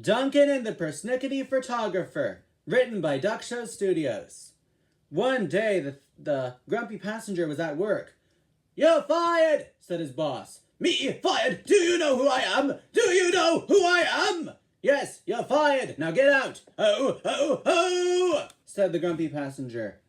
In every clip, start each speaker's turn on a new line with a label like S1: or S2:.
S1: Duncan and the Persnickety Photographer, written by Duck Show Studios. One day, the grumpy passenger was at work. "You're fired," said his boss. "Me? Fired? Do you know who I am? Do you know who I am?" "Yes, you're fired. Now get out." "Oh," said the grumpy passenger.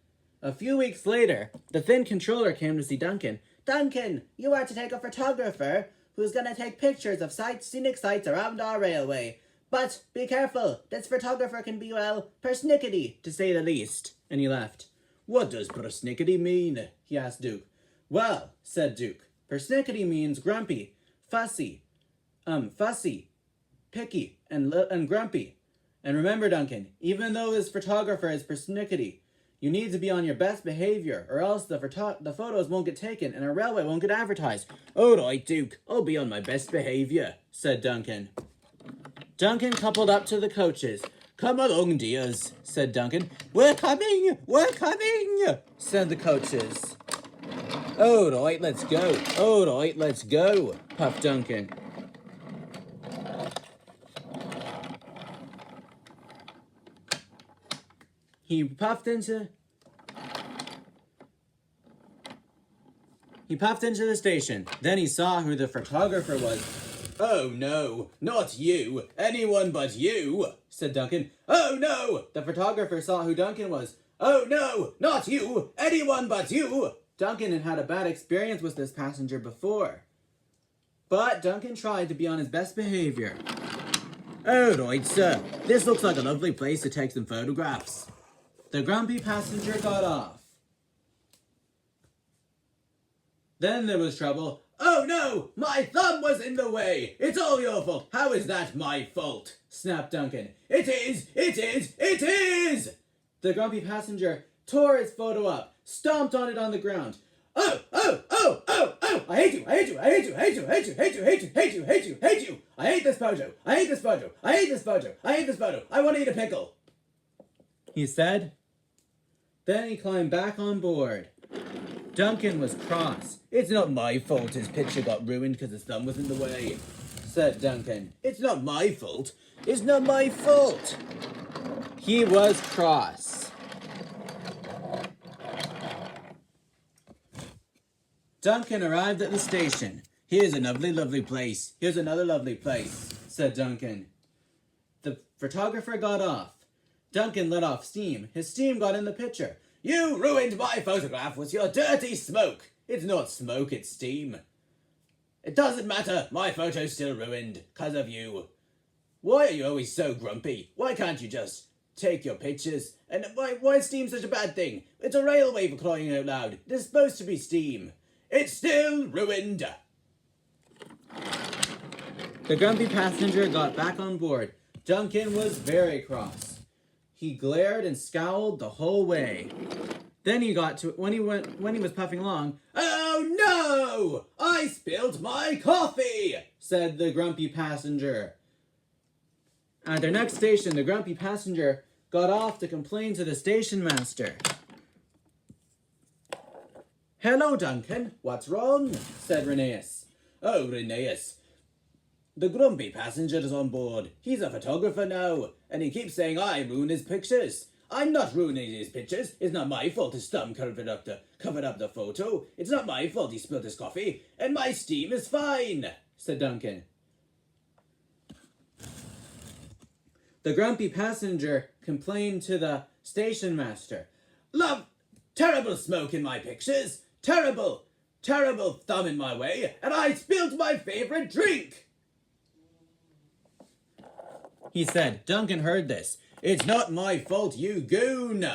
S1: A few weeks later, the thin controller came to see Duncan. "Duncan, you are to take a photographer who's going to take pictures of scenic sights around our railway. But be careful, this photographer can be, well, persnickety, to say the least." And he laughed. "What does persnickety mean?" he asked Duke. "Well," said Duke, persnickety means grumpy, fussy, picky, and grumpy. And remember, Duncan, even though this photographer is persnickety, you need to be on your best behavior, or else the photos won't get taken and our railway won't get advertised. "All right, Duke, I'll be on my best behavior," said Duncan. Duncan coupled up to the coaches. "Come along, dears," said Duncan. We're coming, said the coaches. "All right, let's go, puffed Duncan. He puffed into the station. Then he saw who the photographer was. "Oh no, not you, anyone but you," said Duncan. "Oh no!" The photographer saw who Duncan was. "Oh no, not you, anyone but you." Duncan had had a bad experience with this passenger before. But Duncan tried to be on his best behavior. "All right, sir, this looks like a lovely place to take some photographs." The grumpy passenger got off. Then there was trouble. "Oh no! My thumb was in the way! It's all your fault! How is that my fault?" snapped Duncan. "It is! The grumpy passenger tore his photo up, stomped on it on the ground. Oh! I hate you! I hate this photo! I want to eat a pickle!" he said. Then he climbed back on board. Duncan was cross. "It's not my fault his picture got ruined because his thumb was in the way," said Duncan. It's not my fault. He was cross. Duncan arrived at the station. "Here's a lovely place. Here's another lovely place," said Duncan. The photographer got off. Duncan let off steam. His steam got in the picture. "You ruined my photograph with your dirty smoke." "It's not smoke, it's steam." "It doesn't matter. My photo's still ruined, 'cause of you." "Why are you always so grumpy? Why can't you just take your pictures? And why is steam such a bad thing? It's a railway, for crying out loud. It's supposed to be steam." "It's still ruined." The grumpy passenger got back on board. Duncan was very cross. He glared and scowled the whole way. Then he got to when he was puffing along. "Oh no! I spilled my coffee!" said the grumpy passenger. At their next station, the grumpy passenger got off to complain to the station master. "Hello, Duncan. What's wrong?" said Rheneas. "Oh, Rheneas, the grumpy passenger is on board. He's a photographer now, and he keeps saying I ruin his pictures. I'm not ruining his pictures. It's not my fault his thumb covered up the photo. It's not my fault he spilled his coffee, and my steam is fine," said Duncan. The grumpy passenger complained to the station master. "Terrible smoke in my pictures. Terrible thumb in my way, and I spilled my favorite drink," he said. Duncan heard this. "It's not my fault, you goon."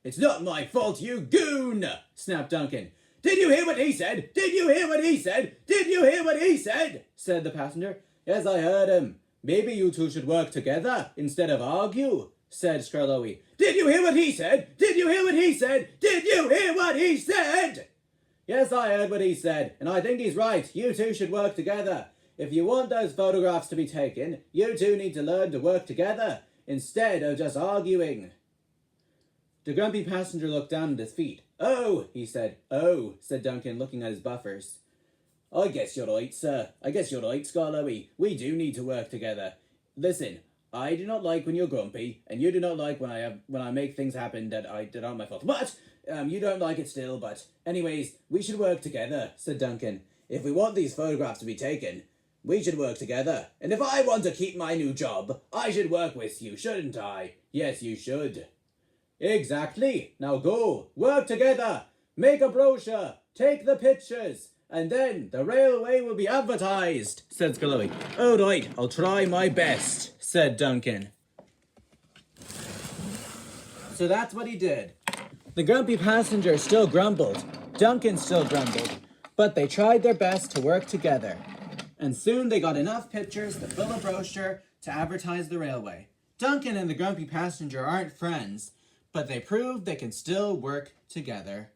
S1: "It's not my fault, you goon," snapped Duncan. "Did you hear what he said? Said the passenger. "Yes, I heard him. Maybe you two should work together instead of argue," said Skarloey. "Did you hear what he said? "Yes, I heard what he said, and I think he's right. You two should work together. If you want those photographs to be taken, you two need to learn to work together instead of just arguing." The grumpy passenger looked down at his feet. "Oh," he said. "Oh," said Duncan, looking at his buffers. "I guess you're right, sir. I guess you're right, Skarloey. We do need to work together. Listen, I do not like when you're grumpy, and you do not like when I make things happen that aren't my fault. But you don't like it still. But anyways, we should work together," said Duncan. "If we want these photographs to be taken, we should work together. And if I want to keep my new job, I should work with you, shouldn't I? Yes, you should." "Exactly. Now go, work together, make a brochure, take the pictures, and then the railway will be advertised," said Skarloey. "All right, I'll try my best," said Duncan. So that's what he did. The grumpy passenger still grumbled. Duncan still grumbled. But they tried their best to work together. And soon they got enough pictures to fill a brochure to advertise the railway. Duncan and the grumpy passenger aren't friends, but they proved they can still work together.